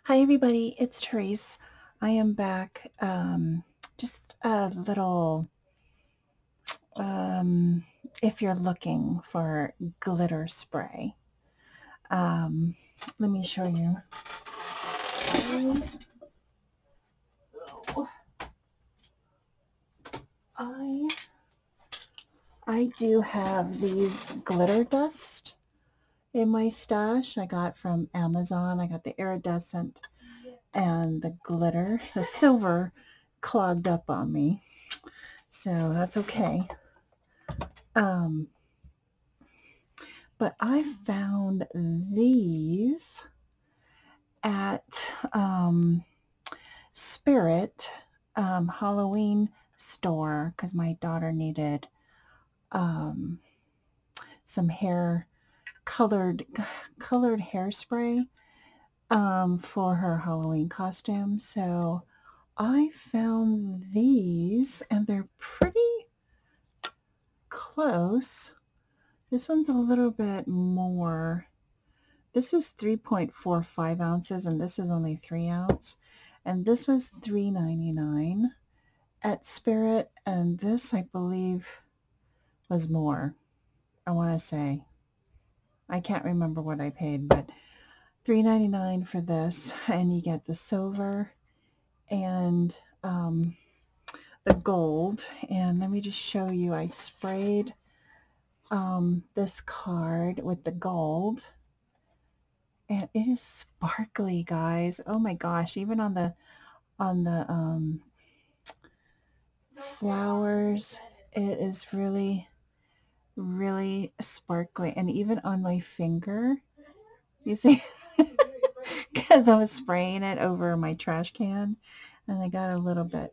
Hi, everybody. It's Tereese. I am back. Just a little, um, if you're looking for glitter spray, um, let me show you. I, I do have these glitter dust in my stash. I got from Amazon. I got the iridescent and the glitter. The silver clogged up on me, so that's okay. Um, But I found these at Spirit Halloween store because my daughter needed um, some hair colored colored hairspray for her Halloween costume. So I found these and they're pretty close. This one's a little bit more. This is 3.45 ounces, and this is only 3 ounce. And this was $3.99 at Spirit, and this, I believe, was more. I want to say. I can't remember what I paid, but $3.99 for this, and you get the silver and the gold. And let me just show you. I sprayed this card with the gold. And it is sparkly, guys. Oh my gosh, even on the flowers, it is really, really sparkly. And even on my finger, you see, because I was spraying it over my trash can and I got a little bit.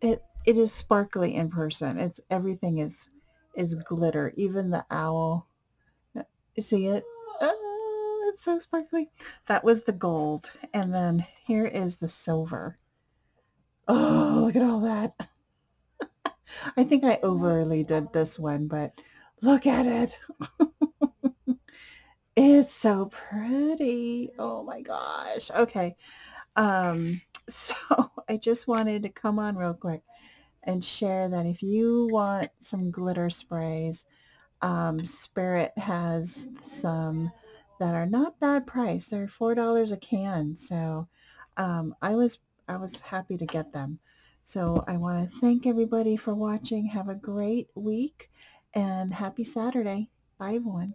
It is sparkly in person. It's everything is glitter. Even the owl. You see it? Oh, it's so sparkly. That was the gold. And then here is the silver. Oh, look at all that. I think I overly did this one, but look at it. It's so pretty. Oh my gosh. Okay. So I just wanted to come on real quick and share that if you want some glitter sprays, Spirit has some that are not bad price. They're $4 a can. So I was happy to get them. So I want to thank everybody for watching. Have a great week and happy Saturday. Bye everyone.